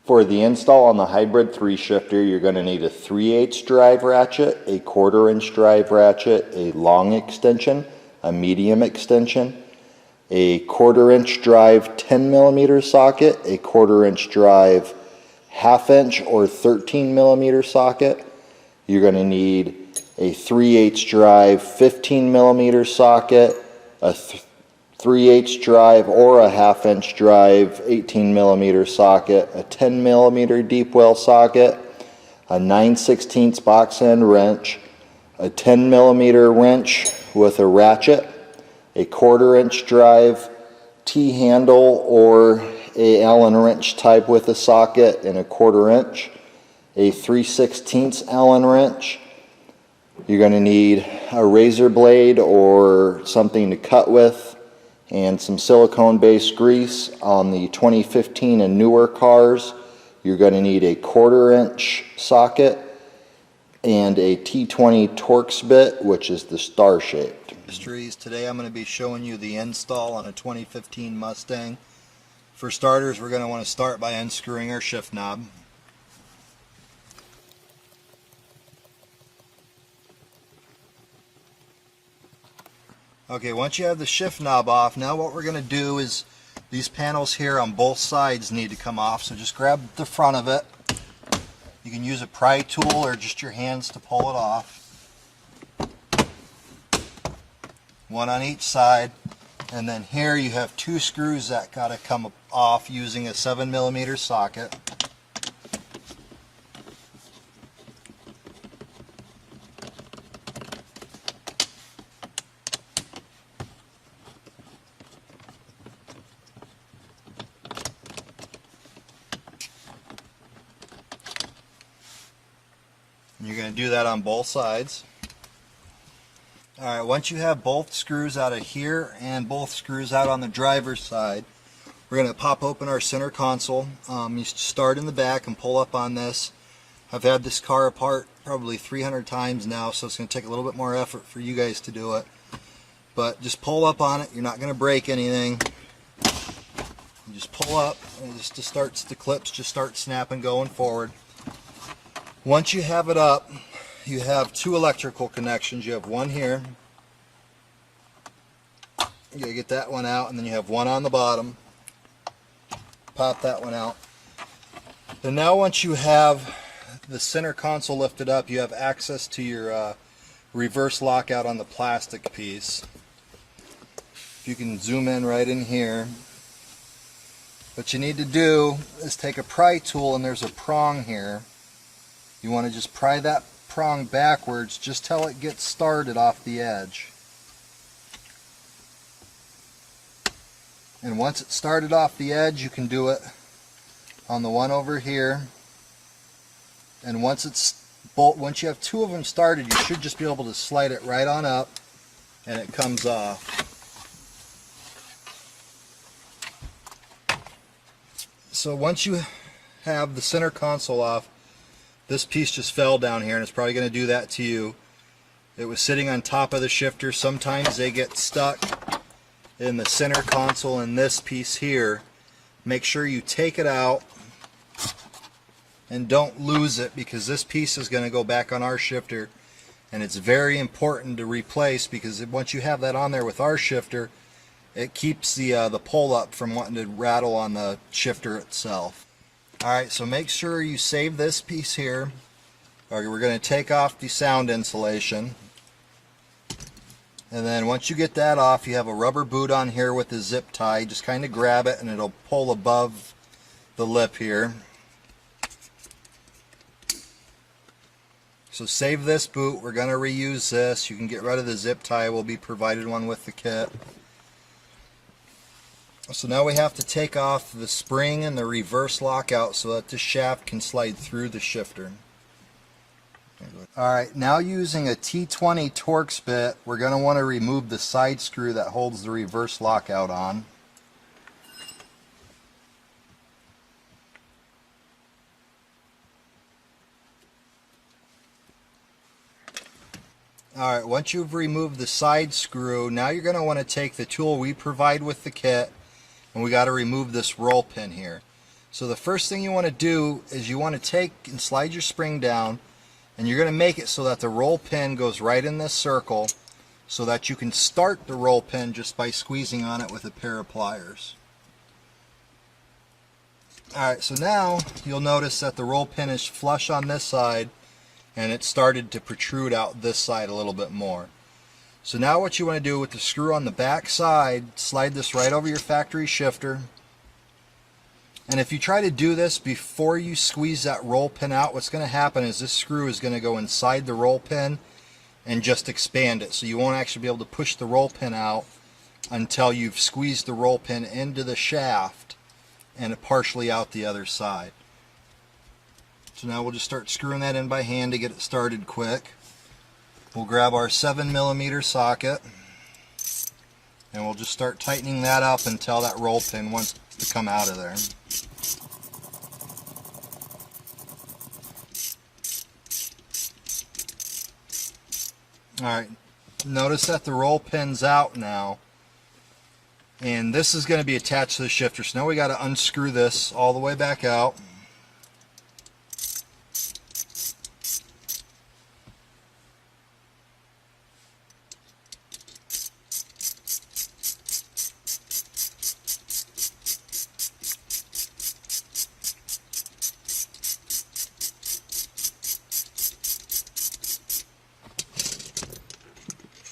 For the install on the Hybrid 3 shifter, you're going to need a 3/8 drive ratchet, a 1/4 inch drive ratchet, a long extension, a medium extension, a 1/4 inch drive 10mm socket, a 1/4 inch drive 1/2 inch or 13mm socket. You're going to need a 3/8 drive 15mm socket, a 3/8 drive or a 1/2 inch drive 18mm socket, a 10mm deep well socket, a 9/16 box end wrench, a 10mm wrench with a ratchet, a 1/4 inch drive T-handle or a Allen wrench type with a socket and a 1/4 inch, a 3/16 Allen wrench. You're going to need a razor blade or something to cut with, and some silicone based grease. On the 2015 and newer cars, you're going to need a 1/4 inch socket and a T20 Torx bit, which is the star shaped. Today I'm going to be showing you the install on a 2015 Mustang. For starters, we're going to want to start by unscrewing our shift knob. Okay, once you have the shift knob off, now what we're going to do is these panels here on both sides need to come off, so just grab the front of it. You can use a pry tool or just your hands to pull it off. One on each side, and then here you have two screws that got to come off using a 7mm socket. And you're going to do that on both sides. Alright, once you have both screws out of here and both screws out on the driver's side, we're going to pop open our center console. You start in the back and pull up on this. I've had this car apart probably 300 times now, so it's going to take a little bit more effort for you guys to do it. But just pull up on it. You're not going to break anything. You just pull up, and just starts the clips just start snapping going forward. Once you have it up, you have two electrical connections. You have one here. You gotta get that one out, and then you have one on the bottom. Pop that one out. And now once you have the center console lifted up, you have access to your reverse lockout on the plastic piece. You can zoom in right in here. What you need to do is take a pry tool, and there's a prong here. You want to just pry that prong backwards just till it gets started off the edge. And once it's started off the edge, you can do it on the one over here. And once you have two of them started, you should just be able to slide it right on up and it comes off. So once you have the center console off, this piece just fell down here, and it's probably going to do that to you. It was sitting on top of the shifter. Sometimes they get stuck in the center console in this piece here. Make sure you take it out and don't lose it, because this piece is going to go back on our shifter, and it's very important to replace, because once you have that on there with our shifter, it keeps the pull up from wanting to rattle on the shifter itself. Alright, so make sure you save this piece here. We're going to take off the sound insulation. And then once you get that off, you have a rubber boot on here with a zip tie. Just kind of grab it and it'll pull above the lip here. So save this boot. We're going to reuse this. You can get rid of the zip tie. We'll be provided one with the kit. So now we have to take off the spring and the reverse lockout so that the shaft can slide through the shifter. Alright, now using a T20 Torx bit, we're going to want to remove the side screw that holds the reverse lockout on. Alright, once you've removed the side screw, now you're going to want to take the tool we provide with the kit, and we got to remove this roll pin here. So the first thing you want to do is you want to take and slide your spring down, and you're going to make it so that the roll pin goes right in this circle, so that you can start the roll pin just by squeezing on it with a pair of pliers. Alright, so now you'll notice that the roll pin is flush on this side, and it started to protrude out this side a little bit more. So now what you want to do with the screw on the back side, slide this right over your factory shifter. And if you try to do this before you squeeze that roll pin out, what's going to happen is this screw is going to go inside the roll pin and just expand it. So you won't actually be able to push the roll pin out until you've squeezed the roll pin into the shaft and partially out the other side. So now we'll just start screwing that in by hand to get it started quick. We'll grab our 7mm socket, and we'll just start tightening that up until that roll pin wants to come out of there. Alright, notice that the roll pin's out now, and this is going to be attached to the shifter. So now we got to unscrew this all the way back out.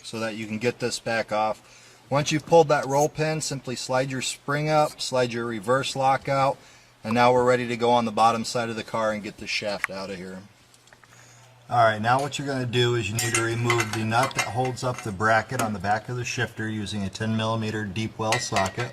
So that you can get this back off. Once you've pulled that roll pin, simply slide your spring up, slide your reverse lock out, and now we're ready to go on the bottom side of the car and get the shaft out of here. Alright, now what you're going to do is you need to remove the nut that holds up the bracket on the back of the shifter using a 10mm deep well socket.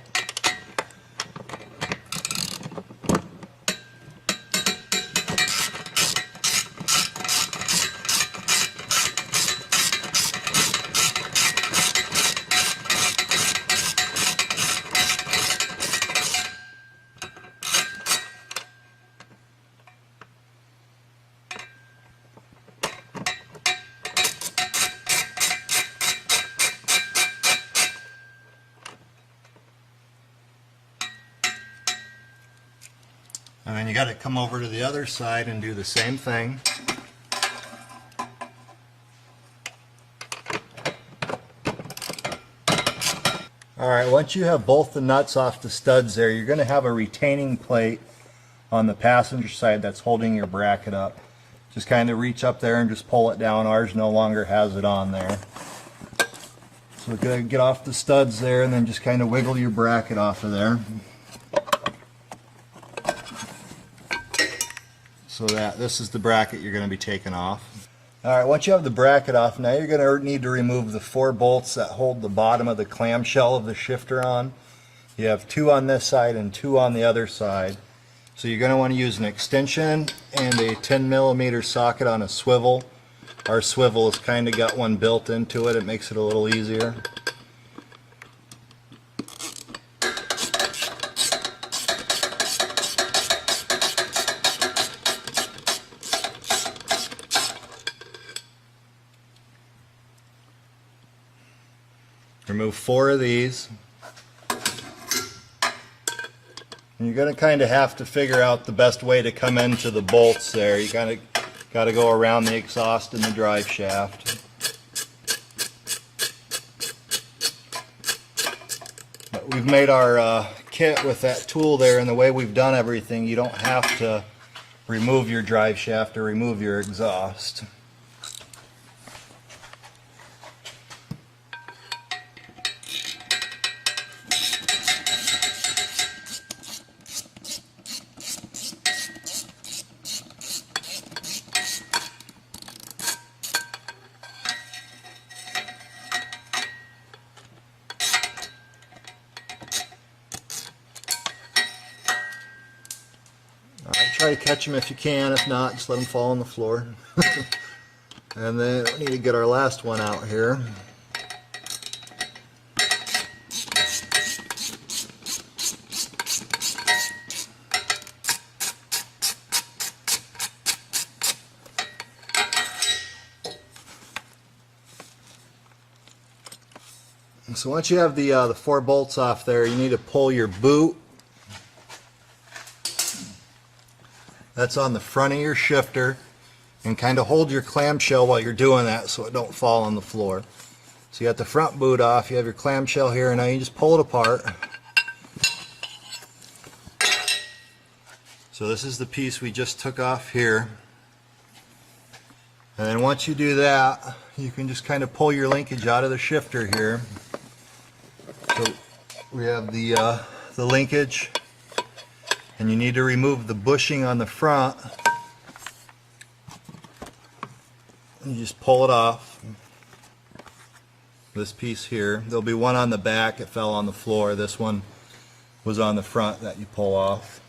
And then you got to come over to the other side and do the same thing. Alright, once you have both the nuts off the studs there, you're going to have a retaining plate on the passenger side that's holding your bracket up. Just kind of reach up there and just pull it down. Ours no longer has it on there. So we're going to get off the studs there and then just kind of wiggle your bracket off of there. So that this is the bracket you're going to be taking off. Alright, once you have the bracket off, now you're going to need to remove the 4 bolts that hold the bottom of the clamshell of the shifter on. You have 2 on this side and 2 on the other side. So you're going to want to use an extension and a 10mm socket on a swivel. Our swivel has kind of got one built into it. It makes it a little easier. Remove 4 of these. And you're going to kind of have to figure out the best way to come into the bolts there. You kind of got to go around the exhaust and the drive shaft. But we've made our kit with that tool there, and the way we've done everything, you don't have to remove your drive shaft or remove your exhaust. Try to catch them if you can. If not, just let them fall on the floor. And then we need to get our last one out here. So once you have the 4 bolts off there, you need to pull your boot That's on the front of your shifter, and kind of hold your clamshell while you're doing that so it don't fall on the floor. So you got the front boot off, you have your clamshell here, and now you just pull it apart. So this is the piece we just took off here. And then once you do that, you can just kind of pull your linkage out of the shifter here. So we have the linkage, and you need to remove the bushing on the front. You just pull it off. This piece here. There'll be one on the back, it fell on the floor. This one was on the front that you pull off.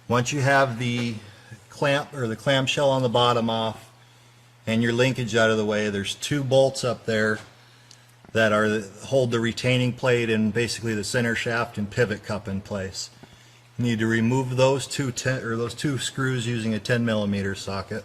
Once you have the clamp or the clamshell on the bottom off and your linkage out of the way, there's two bolts up there that hold the retaining plate and basically the center shaft and pivot cup in place. You need to remove those two screws using a 10mm socket.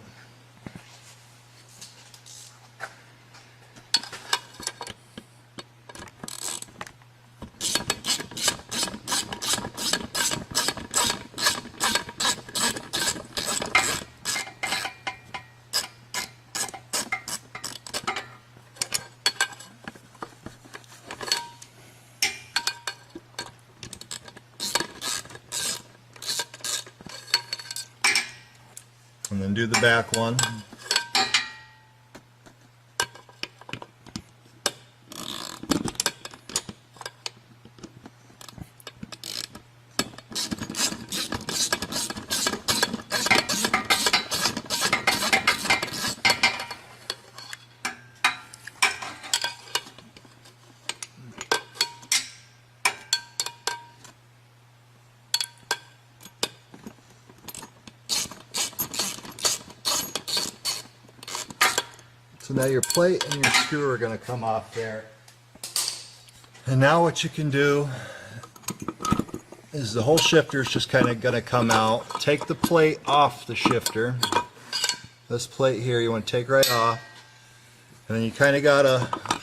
And then do the back one. So now your plate and your screw are going to come off there. And now what you can do is the whole shifter is just kind of going to come out. Take the plate off the shifter. This plate here you want to take right off. And then you kind of got to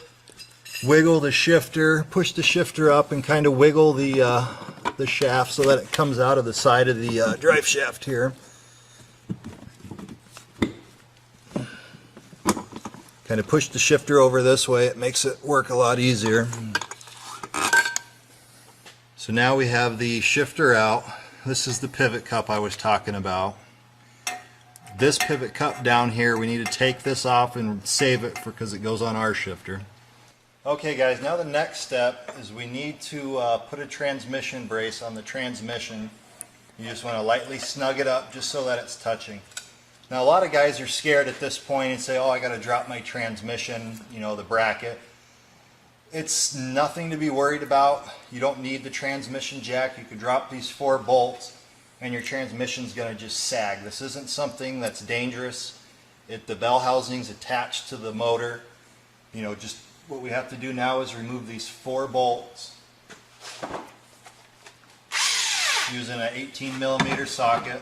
wiggle the shifter, push the shifter up and kind of wiggle the shaft so that it comes out of the side of the drive shaft here. Kind of push the shifter over this way, it makes it work a lot easier. So now we have the shifter out. This is the pivot cup I was talking about. This pivot cup down here, we need to take this off and save it because it goes on our shifter. Okay guys, now the next step is we need to put a transmission brace on the transmission. You just want to lightly snug it up just so that it's touching. Now a lot of guys are scared at this point and say, oh, I got to drop my transmission, you know, the bracket. It's nothing to be worried about. You don't need the transmission jack. You could drop these 4 bolts and your transmission's going to just sag. This isn't something that's dangerous. The bell housing's attached to the motor. You know, just what we have to do now is remove these 4 bolts using an 18mm socket.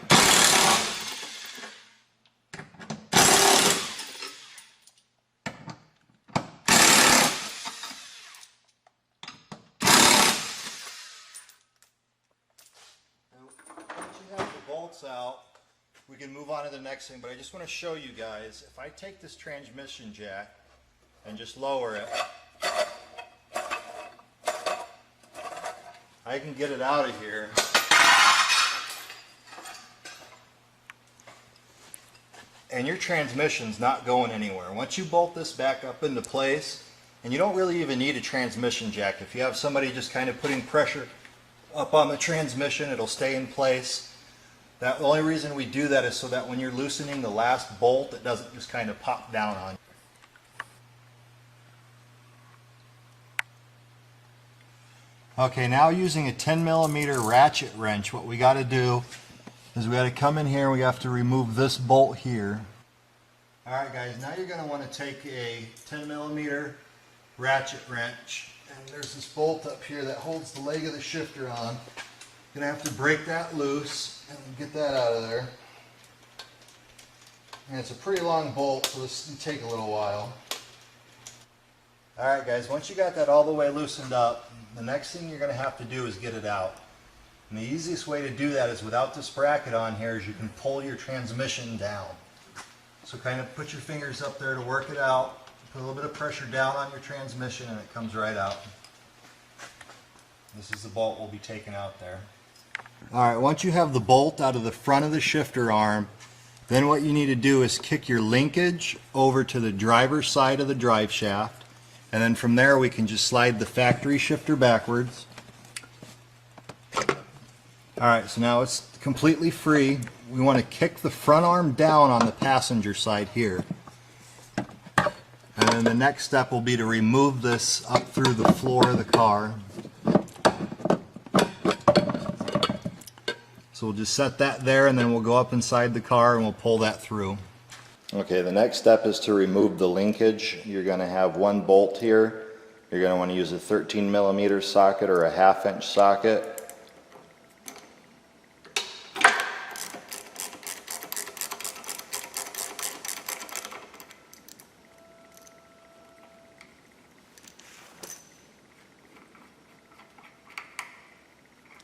Out, we can move on to the next thing, but I just want to show you guys, if I take this transmission jack and just lower it, I can get it out of here and your transmission's not going anywhere. Once you bolt this back up into place, and you don't really even need a transmission jack. If you have somebody just kind of putting pressure up on the transmission, it'll stay in place. The only reason we do that is so that when you're loosening the last bolt, it doesn't just kind of pop down on you. Okay, now using a 10mm ratchet wrench, what we got to do is we got to come in here and we have to remove this bolt here. Alright guys, now you're going to want to take a 10mm ratchet wrench, and there's this bolt up here that holds the leg of the shifter on. You're going to have to break that loose and get that out of there. And it's a pretty long bolt, so this will take a little while. Alright guys, once you got that all the way loosened up, the next thing you're going to have to do is get it out. And the easiest way to do that is without this bracket on here is you can pull your transmission down. So kind of put your fingers up there to work it out. Put a little bit of pressure down on your transmission and it comes right out. This is the bolt we'll be taking out there. Alright, once you have the bolt out of the front of the shifter arm, then what you need to do is kick your linkage over to the driver's side of the drive shaft. And then from there we can just slide the factory shifter backwards. Alright, so now it's completely free. We want to kick the front arm down on the passenger side here. And then the next step will be to remove this up through the floor of the car. So we'll just set that there and then we'll go up inside the car and we'll pull that through. Okay, the next step is to remove the linkage. You're going to have one bolt here. You're going to want to use a 13mm socket or a 1/2 inch socket.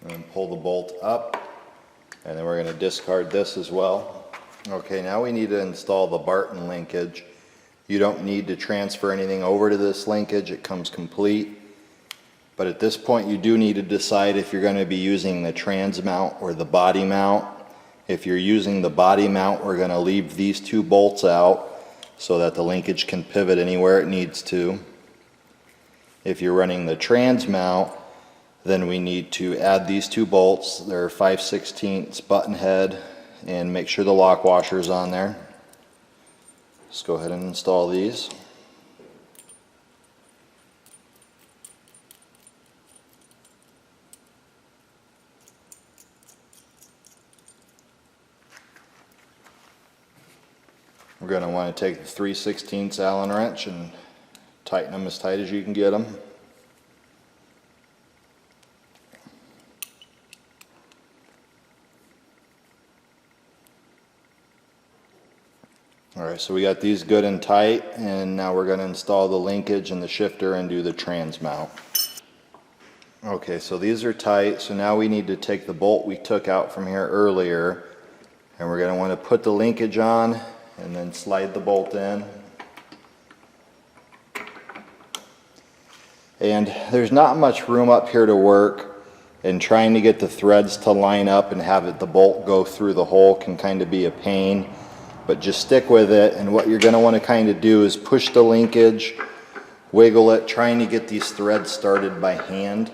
And pull the bolt up, and then we're going to discard this as well. Okay, now we need to install the Barton linkage. You don't need to transfer anything over to this linkage, it comes complete. But at this point you do need to decide if you're going to be using the trans mount or the body mount. If you're using the body mount, we're going to leave these two bolts out so that the linkage can pivot anywhere it needs to. If you're running the trans mount, then we need to add these two bolts. They're 5/16 button head, and make sure the lock washer is on there. Let's go ahead and install these. We're going to want to take the 3/16 Allen wrench and tighten them as tight as you can get them. Alright, so we got these good and tight, and now we're going to install the linkage and the shifter and do the trans mount. Okay, so these are tight, so now we need to take the bolt we took out from here earlier, and we're going to want to put the linkage on and then slide the bolt in. And there's not much room up here to work, and trying to get the threads to line up and have the bolt go through the hole can kind of be a pain. But just stick with it, and what you're going to want to kind of do is push the linkage, wiggle it, trying to get these threads started by hand.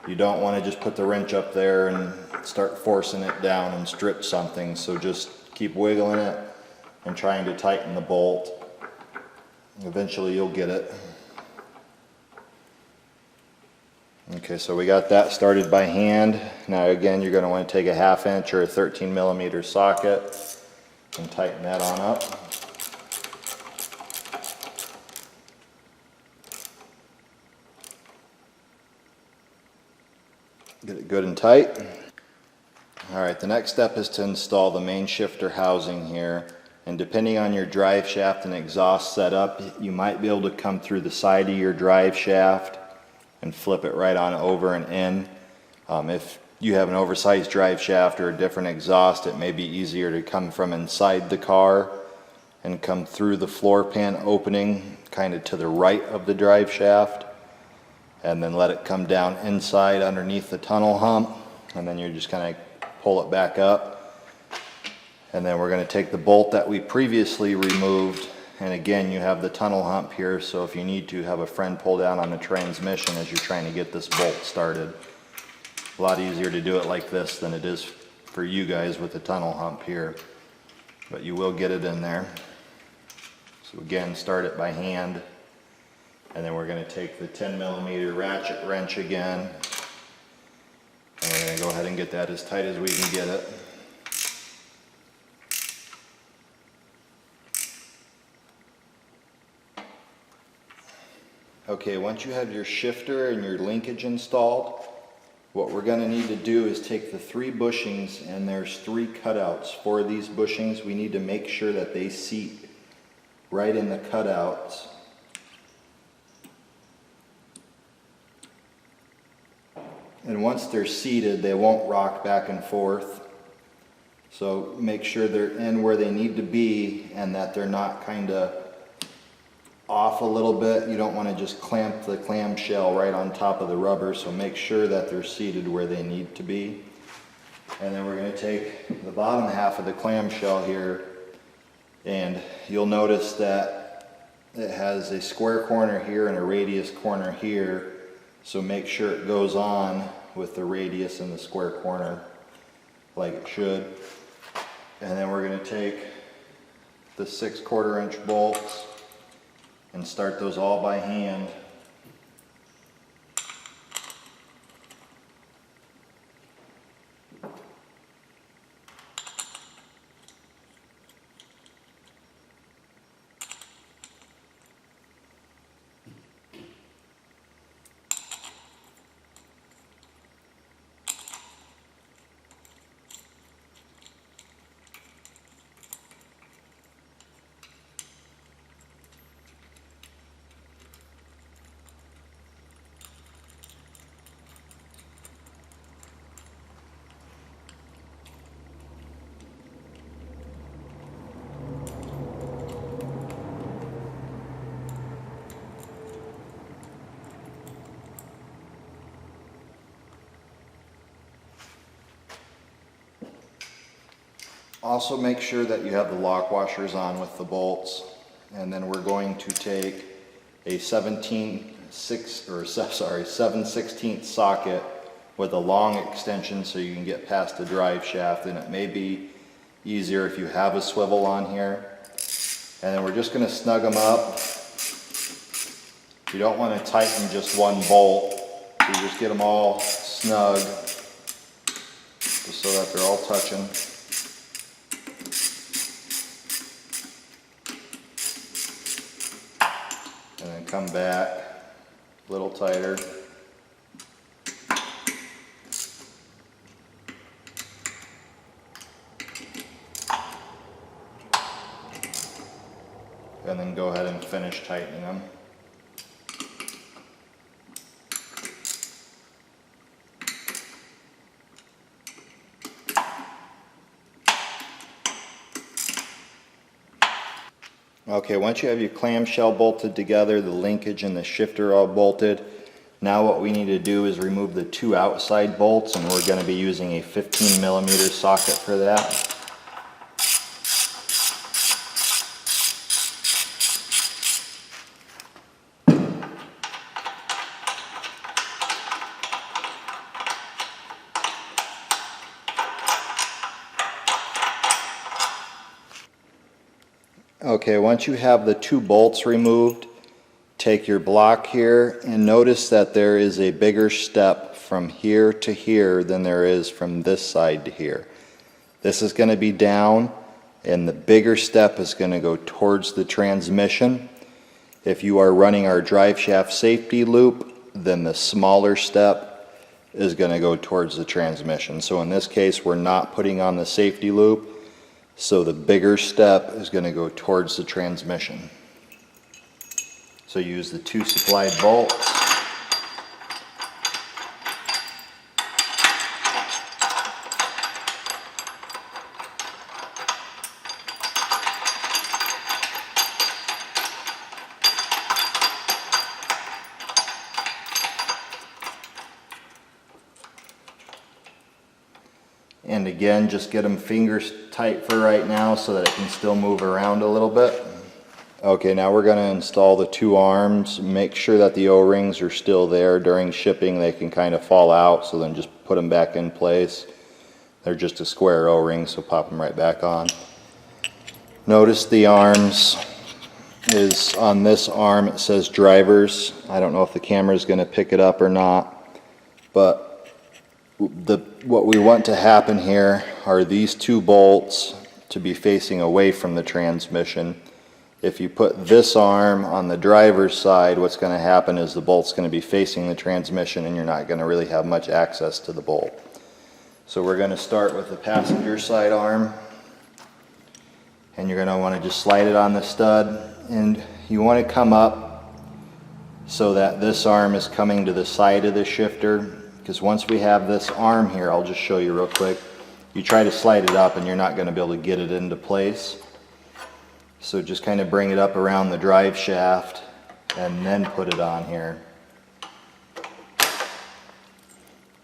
You don't want to just put the wrench up there and start forcing it down and strip something, so just keep wiggling it and trying to tighten the bolt. Eventually you'll get it. Okay, so we got that started by hand. Now again, you're going to want to take a 1/2 inch or a 13mm socket and tighten that on up. Get it good and tight. Alright, the next step is to install the main shifter housing here, and depending on your drive shaft and exhaust setup, you might be able to come through the side of your drive shaft and flip it right on over and in. If you have an oversized drive shaft or a different exhaust, it may be easier to come from inside the car and come through the floor pan opening kind of to the right of the drive shaft, and then let it come down inside underneath the tunnel hump, and then you're just going to pull it back up. And then we're going to take the bolt that we previously removed, and again you have the tunnel hump here, so if you need to, have a friend pull down on the transmission as you're trying to get this bolt started. A lot easier to do it like this than it is for you guys with the tunnel hump here, but you will get it in there. So again, start it by hand, and then we're going to take the 10mm ratchet wrench again, and we're going to go ahead and get that as tight as we can get it. Okay, once you have your shifter and your linkage installed, what we're going to need to do is take the 3 bushings, and there's 3 cutouts for these bushings. We need to make sure that they seat right in the cutouts. And once they're seated, they won't rock back and forth. So make sure they're in where they need to be and that they're not kind of off a little bit. You don't want to just clamp the clamshell right on top of the rubber, so make sure that they're seated where they need to be. And then we're going to take the bottom half of the clamshell here, and you'll notice that it has a square corner here and a radius corner here, so make sure it goes on with the radius and the square corner like it should. And then we're going to take the 6/4 inch bolts and start those all by hand. Also make sure that you have the lock washers on with the bolts, and then we're going to take a 7/16 socket with a long extension so you can get past the drive shaft, and it may be easier if you have a swivel on here. And then we're just going to snug them up. You don't want to tighten just one bolt, so you just get them all snug just so that they're all touching. And then come back a little tighter. And then go ahead and finish tightening them. Okay, once you have your clamshell bolted together, the linkage and the shifter all bolted, now what we need to do is remove the two outside bolts, and we're going to be using a 15mm socket for that. Okay, once you have the two bolts removed, take your block here and notice that there is a bigger step from here to here than there is from this side to here. This is going to be down, and the bigger step is going to go towards the transmission. If you are running our drive shaft safety loop, then the smaller step is going to go towards the transmission. So in this case, we're not putting on the safety loop, so the bigger step is going to go towards the transmission. So use the two supplied bolts. And again, just get them fingers tight for right now so that it can still move around a little bit. Okay, now we're going to install the two arms. Make sure that the O-rings are still there. During shipping they can kind of fall out, so then just put them back in place. They're just a square O-ring, so pop them right back on. Notice the arms is on this arm, it says drivers. I don't know if the camera is going to pick it up or not, but what we want to happen here are these two bolts to be facing away from the transmission. If you put this arm on the driver's side, what's going to happen is the bolt's going to be facing the transmission and you're not going to really have much access to the bolt. So we're going to start with the passenger side arm, and you're going to want to just slide it on the stud, and you want to come up so that this arm is coming to the side of the shifter. because once we have this arm here, I'll just show you real quick, you try to slide it up and you're not going to be able to get it into place. So just kind of bring it up around the drive shaft and then put it on here.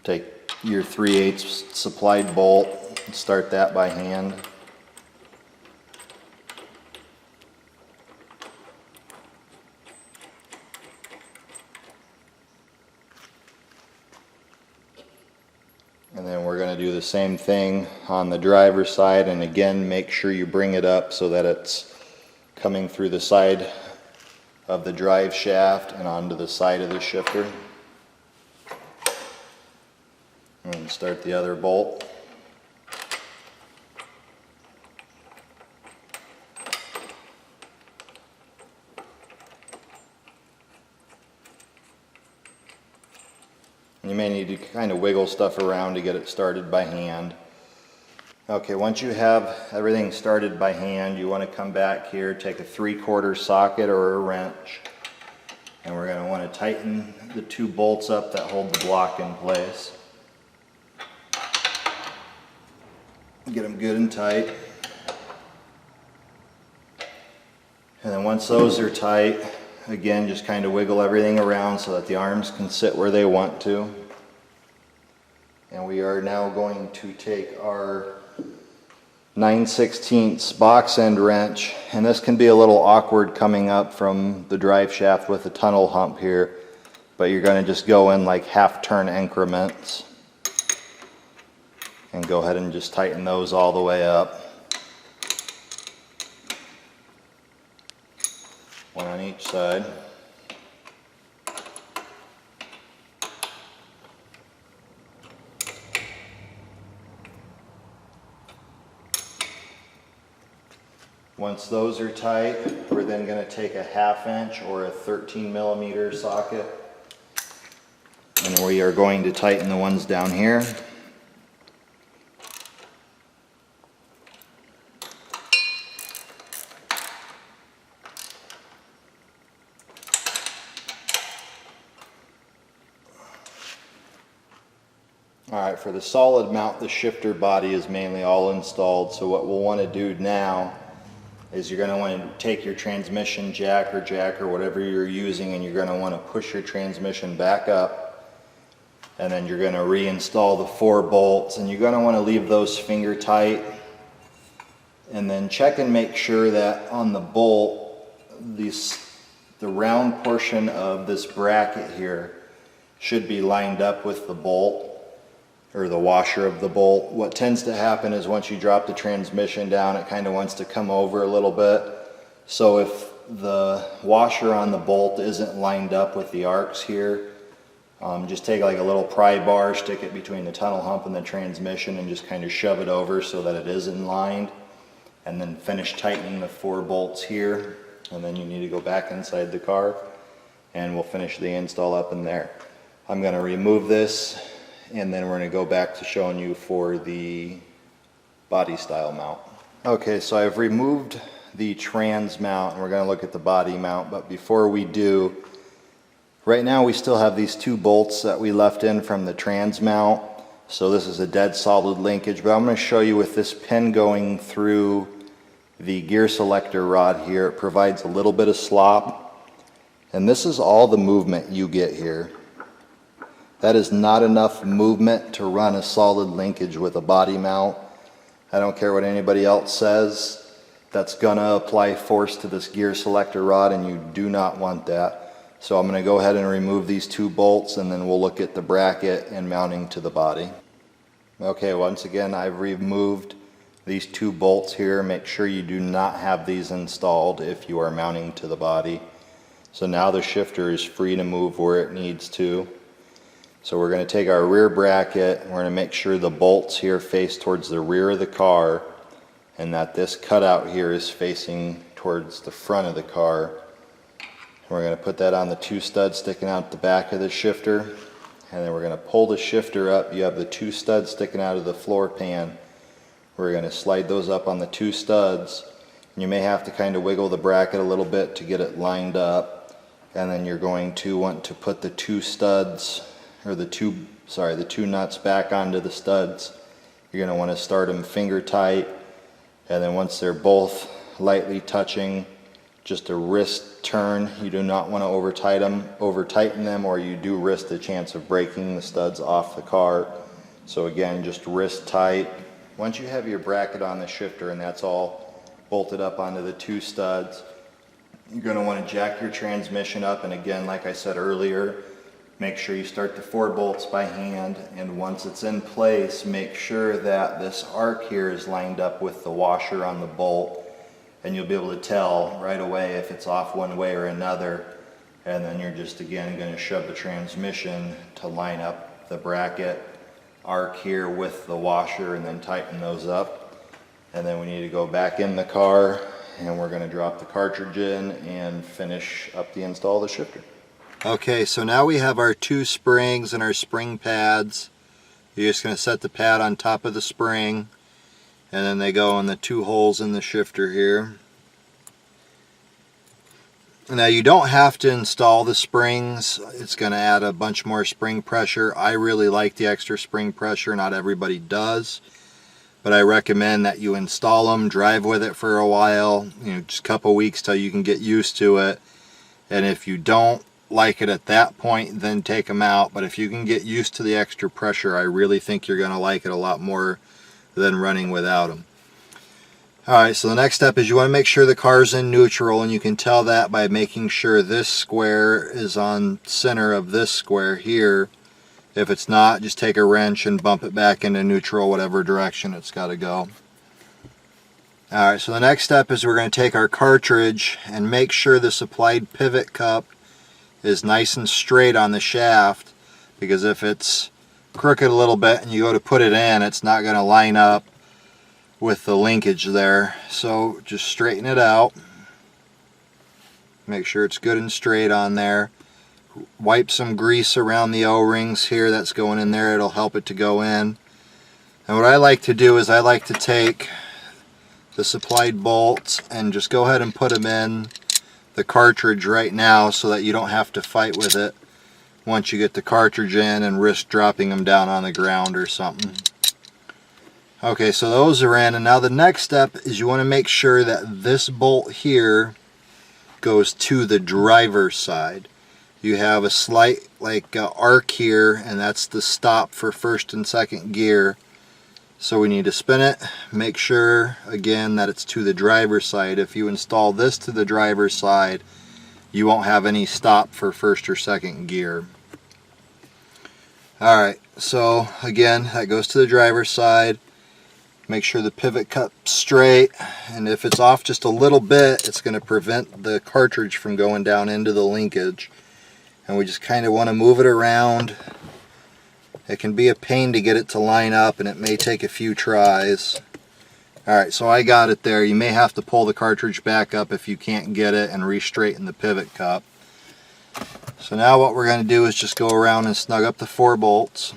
Take your 3/8 supplied bolt and start that by hand. And then we're going to do the same thing on the driver's side, and again make sure you bring it up so that it's coming through the side of the drive shaft and onto the side of the shifter. And start the other bolt. You may need to kind of wiggle stuff around to get it started by hand. Okay, once you have everything started by hand, you want to come back here, take a 3/4 socket or a wrench, and we're going to want to tighten the 2 bolts up that hold the block in place. Get them good and tight. And then once those are tight, again, just kind of wiggle everything around so that the arms can sit where they want to. And we are now going to take our 9/16 box end wrench, and this can be a little awkward coming up from the drive shaft with the tunnel hump here, but you're going to just go in like half turn increments and go ahead and just tighten those all the way up. One on each side. Once those are tight, we're then going to take a 1/2 inch or a 13mm socket, and we are going to tighten the ones down here. Alright, for the solid mount, the shifter body is mainly all installed, so what we'll want to do now is you're going to want to take your transmission jack or whatever you're using, and you're going to want to push your transmission back up, and then you're going to reinstall the 4 bolts, and you're going to want to leave those finger tight, and then check and make sure that on the bolt, the round portion of this bracket here should be lined up with the bolt, or the washer of the bolt. What tends to happen is once you drop the transmission down, it kind of wants to come over a little bit. So if the washer on the bolt isn't lined up with the arcs here, just take like a little pry bar, stick it between the tunnel hump and the transmission, and just kind of shove it over so that it is in line, and then finish tightening the 4 bolts here, and then you need to go back inside the car and we'll finish the install up in there. I'm going to remove this, and then we're going to go back to showing you for the body style mount. Okay, so I've removed the trans mount and we're going to look at the body mount, but before we do, right now we still have these 2 bolts that we left in from the trans mount, so this is a dead solid linkage, but I'm going to show you with this pin going through the gear selector rod here, it provides a little bit of slop, and this is all the movement you get here. That is not enough movement to run a solid linkage with a body mount. I don't care what anybody else says. That's going to apply force to this gear selector rod, and you do not want that. So I'm going to go ahead and remove these 2 bolts, and then we'll look at the bracket and mounting to the body. Okay, once again, I've removed these 2 bolts here. Make sure you do not have these installed if you are mounting to the body. So now the shifter is free to move where it needs to. So we're going to take our rear bracket, and we're going to make sure the bolts here face towards the rear of the car, and that this cutout here is facing towards the front of the car. And we're going to put that on the 2 studs sticking out the back of the shifter, and then we're going to pull the shifter up. You have the 2 studs sticking out of the floor pan. We're going to slide those up on the 2 studs. And you may have to kind of wiggle the bracket a little bit to get it lined up, and then you're going to want to put the 2 studs, or the two nuts back onto the studs. You're going to want to start them finger tight, and then once they're both lightly touching, just a wrist turn. You do not want to over tighten them, or you do risk the chance of breaking the studs off the car. So again, just wrist tight. Once you have your bracket on the shifter and that's all bolted up onto the two studs, you're going to want to jack your transmission up, and again, like I said earlier, make sure you start the 4 bolts by hand, and once it's in place, make sure that this arc here is lined up with the washer on the bolt, and you'll be able to tell right away if it's off one way or another. And then you're just again going to shove the transmission to line up the bracket arc here with the washer, and then tighten those up. And then we need to go back in the car, and we're going to drop the cartridge in and finish up the install of the shifter. Okay, so now we have our 2 springs and our spring pads. You're just going to set the pad on top of the spring, and then they go in the 2 holes in the shifter here. Now you don't have to install the springs. It's going to add a bunch more spring pressure. I really like the extra spring pressure. Not everybody does, but I recommend that you install them, drive with it for a while, just a couple weeks till you can get used to it. And if you don't like it at that point, then take them out. But if you can get used to the extra pressure, I really think you're going to like it a lot more than running without them. Alright, so the next step is you want to make sure the car's in neutral, and you can tell that by making sure this square is on center of this square here. If it's not, just take a wrench and bump it back into neutral, whatever direction it's got to go. Alright, so the next step is we're going to take our cartridge and make sure the supplied pivot cup is nice and straight on the shaft, because if it's crooked a little bit and you go to put it in, it's not going to line up with the linkage there. So just straighten it out, make sure it's good and straight on there. Wipe some grease around the O-rings here that's going in there. It'll help it to go in. And what I like to do is I like to take the supplied bolts and just go ahead and put them in the cartridge right now, so that you don't have to fight with it once you get the cartridge in and risk dropping them down on the ground or something. Okay, so those are in, and now the next step is you want to make sure that this bolt here goes to the driver's side. You have a slight arc here, and that's the stop for first and second gear. So we need to spin it, make sure again that it's to the driver's side. If you install this to the driver's side, you won't have any stop for first or second gear. Alright, so again, that goes to the driver's side. Make sure the pivot cup's straight, and if it's off just a little bit, it's going to prevent the cartridge from going down into the linkage. And we just kind of want to move it around. It can be a pain to get it to line up, and it may take a few tries. Alright, so I got it there. You may have to pull the cartridge back up if you can't get it, and re-straighten the pivot cup. So now what we're going to do is just go around and snug up the 4 bolts.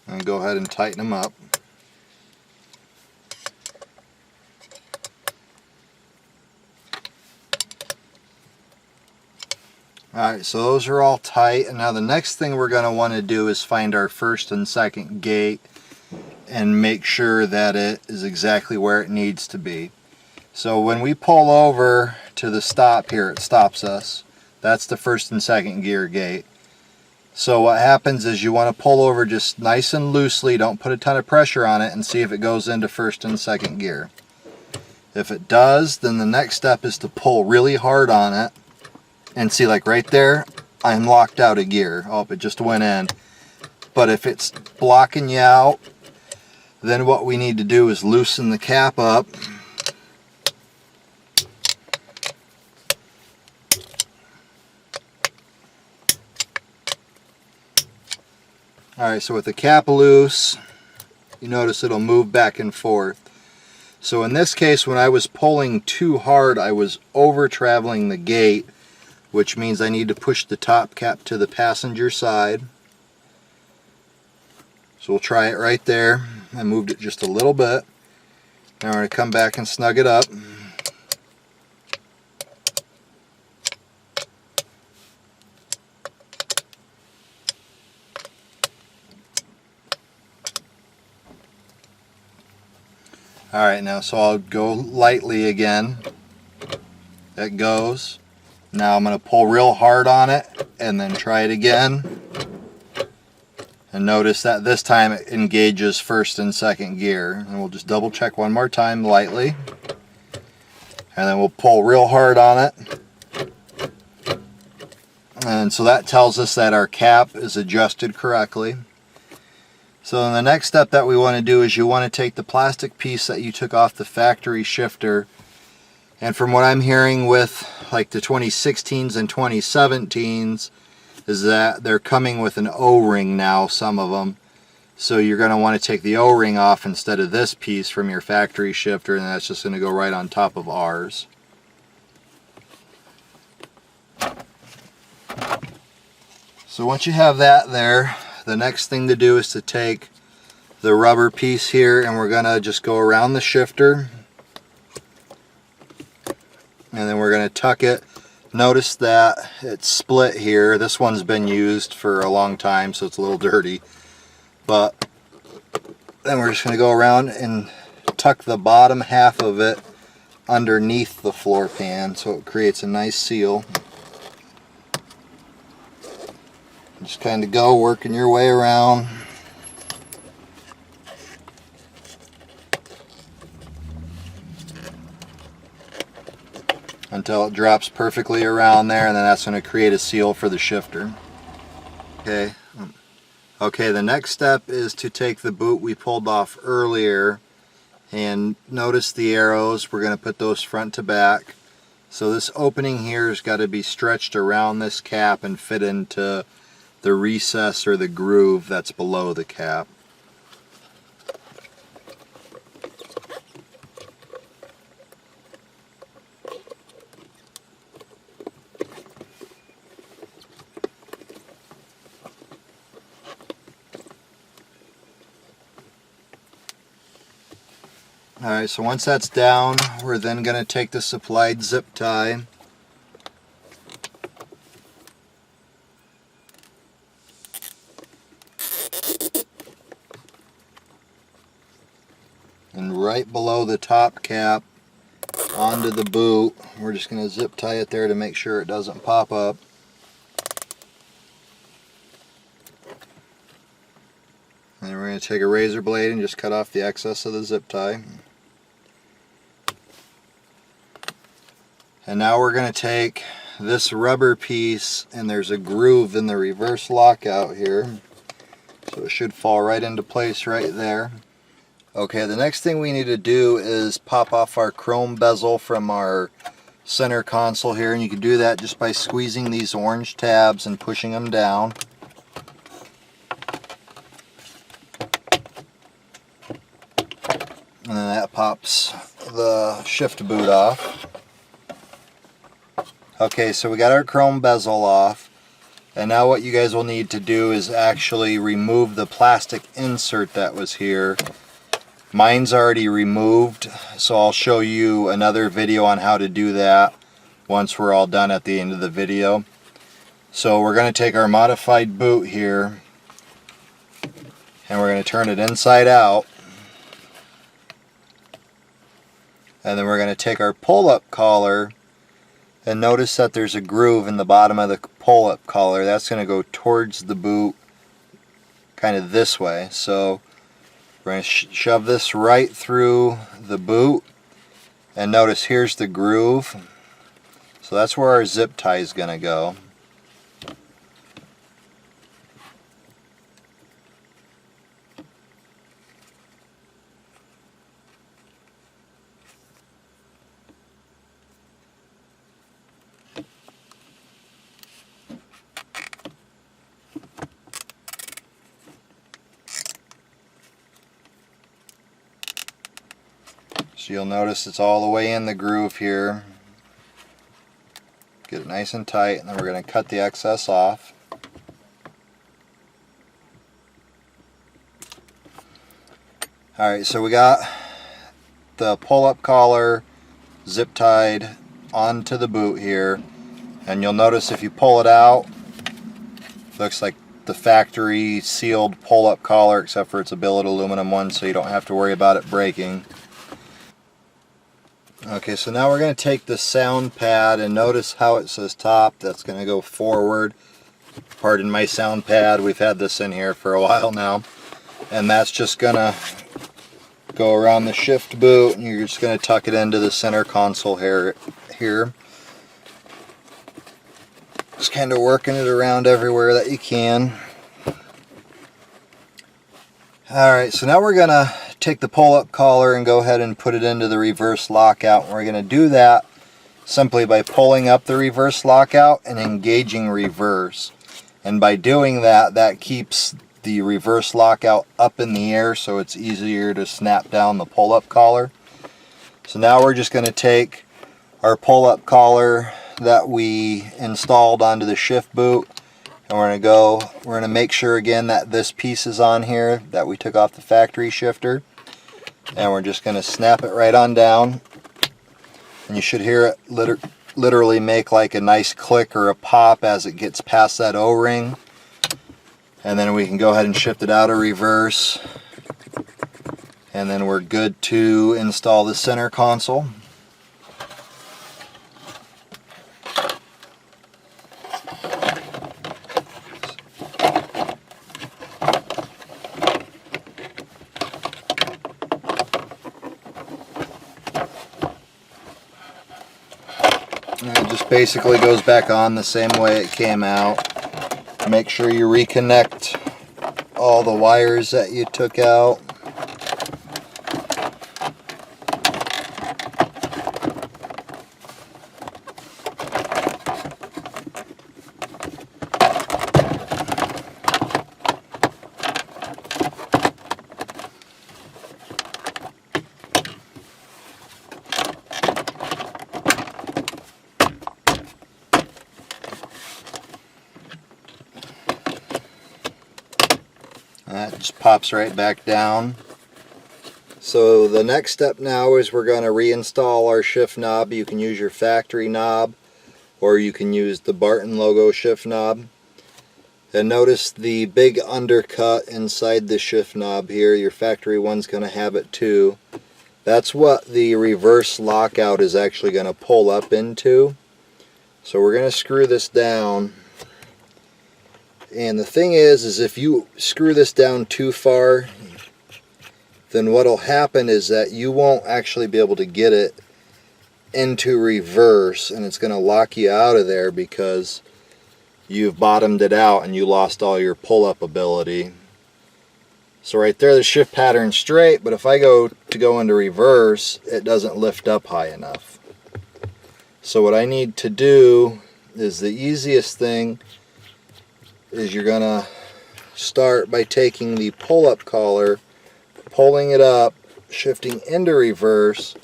And go ahead and tighten them up. Alright, so those are all tight, and now the next thing we're going to want to do is find our first and second gate and make sure that it is exactly where it needs to be. So when we pull over to the stop here, it stops us. That's the first and second gear gate. So what happens is you want to pull over just nice and loosely, don't put a ton of pressure on it, and see if it goes into first and second gear. If it does, then the next step is to pull really hard on it, and see, like right there, I'm locked out of gear. Oh, it just went in. But if it's blocking you out, then what we need to do is loosen the cap up. Alright, so with the cap loose, you notice it'll move back and forth. So in this case, when I was pulling too hard, I was over traveling the gate, which means I need to push the top cap to the passenger side. So we'll try it right there. I moved it just a little bit. Now we're going to come back and snug it up. Alright, now so I'll go lightly again. That goes. Now I'm going to pull real hard on it and then try it again. And notice that this time it engages first and second gear. And we'll just double check one more time lightly. And then we'll pull real hard on it. And so that tells us that our cap is adjusted correctly. So then the next step that we want to do is you want to take the plastic piece that you took off the factory shifter, and from what I'm hearing with like the 2016s and 2017s is that they're coming with an O-ring now, some of them. So you're going to want to take the O-ring off instead of this piece from your factory shifter, and that's just going to go right on top of ours. So once you have that there, the next thing to do is to take the rubber piece here, and we're going to just go around the shifter, and then we're going to tuck it. Notice that it's split here. This one's been used for a long time, so it's a little dirty, but then we're just going to go around and tuck the bottom half of it underneath the floor pan so it creates a nice seal. Just kind of go working your way around. Until it drops perfectly around there, and then that's going to create a seal for the shifter. Okay, the next step is to take the boot we pulled off earlier, and notice the arrows. We're going to put those front to back. So this opening here has got to be stretched around this cap and fit into the recess or the groove that's below the cap. Alright, so once that's down, we're then going to take the supplied zip tie and right below the top cap onto the boot. We're just going to zip tie it there to make sure it doesn't pop up. And then we're going to take a razor blade and just cut off the excess of the zip tie. And now we're going to take this rubber piece, and there's a groove in the reverse lockout here, so it should fall right into place right there. Okay, the next thing we need to do is pop off our chrome bezel from our center console here, and you can do that just by squeezing these orange tabs and pushing them down. And then that pops the shift boot off. Okay, so we got our chrome bezel off, and now what you guys will need to do is actually remove the plastic insert that was here. Mine's already removed, so I'll show you another video on how to do that once we're all done at the end of the video. So we're going to take our modified boot here, and we're going to turn it inside out. And then we're going to take our pull-up collar, and notice that there's a groove in the bottom of the pull-up collar. That's going to go towards the boot, kind of this way. So we're going to shove this right through the boot, and notice here's the groove. So that's where our zip tie is going to go. So you'll notice it's all the way in the groove here. Get it nice and tight, and then we're going to cut the excess off. Alright, so we got the pull-up collar zip tied onto the boot here, and you'll notice if you pull it out, looks like the factory sealed pull-up collar, except for it's a billet aluminum one, so you don't have to worry about it breaking. Okay, so now we're going to take the sound pad, and notice how it says top. That's going to go forward. Pardon my sound pad, we've had this in here for a while now. And that's just going to go around the shift boot, and you're just going to tuck it into the center console here. Just kind of working it around everywhere that you can. Alright, so now we're going to take the pull-up collar and go ahead and put it into the reverse lockout. And we're going to do that simply by pulling up the reverse lockout and engaging reverse. And by doing that, that keeps the reverse lockout up in the air, so it's easier to snap down the pull-up collar. So now we're just going to take our pull-up collar that we installed onto the shift boot, and we're going to make sure again that this piece is on here that we took off the factory shifter, and we're just going to snap it right on down, and you should hear it literally make like a nice click or a pop as it gets past that O-ring. And then we can go ahead and shift it out of reverse, and then we're good to install the center console. And it just basically goes back on the same way it came out. Make sure you reconnect all the wires that you took out. That just pops right back down. So the next step now is we're going to reinstall our shift knob. You can use your factory knob, or you can use the Barton logo shift knob. And notice the big undercut inside the shift knob here. Your factory one's going to have it too. That's what the reverse lockout is actually going to pull up into. So we're going to screw this down. And the thing is if you screw this down too far, then what will happen is that you won't actually be able to get it into reverse, and it's going to lock you out of there because you've bottomed it out and you lost all your pull-up ability. So right there, the shift pattern's straight, but if I go into reverse, it doesn't lift up high enough. So what I need to do is, the easiest thing is you're going to start by taking the pull-up collar, pulling it up, shifting into reverse,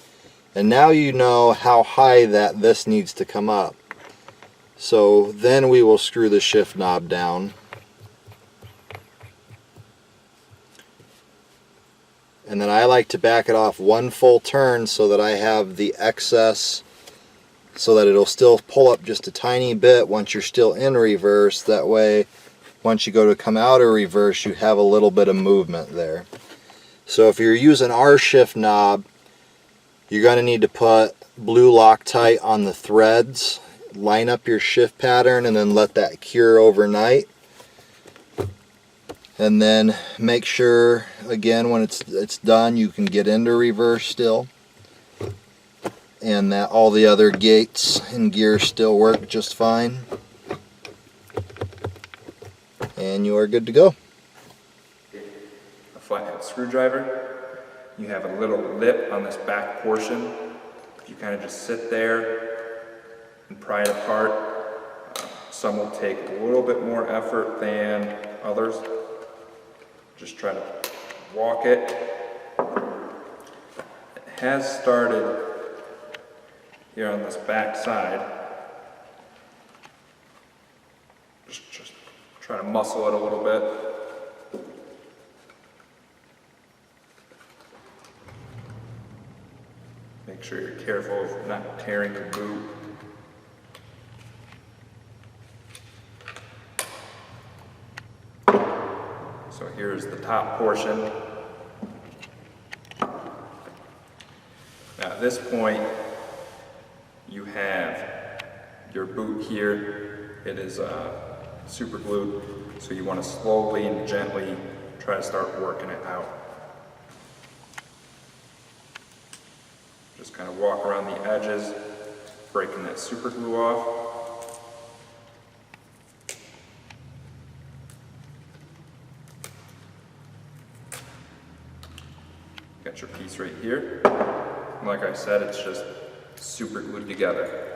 and now you know how high that this needs to come up. So then we will screw the shift knob down. And then I like to back it off one full turn so that I have the excess, so that it'll still pull up just a tiny bit once you're still in reverse. That way, once you go to come out of reverse, you have a little bit of movement there. So if you're using our shift knob, you're going to need to put blue Loctite on the threads, line up your shift pattern, and then let that cure overnight. And then make sure, again, when it's done, you can get into reverse still, and that all the other gates and gears still work just fine, and you are good to go. A flathead screwdriver. You have a little lip on this back portion. You kind of just sit there and pry it apart. Some will take a little bit more effort than others. Just try to walk it. It has started here on this back side. Just try to muscle it a little bit. Make sure you're careful of not tearing your boot. So here's the top portion. Now at this point, you have your boot here. It is super glued, so you want to slowly and gently try to start working it out. Just kind of walk around the edges, breaking that super glue off. Got your piece right here. Like I said, it's just super glued together.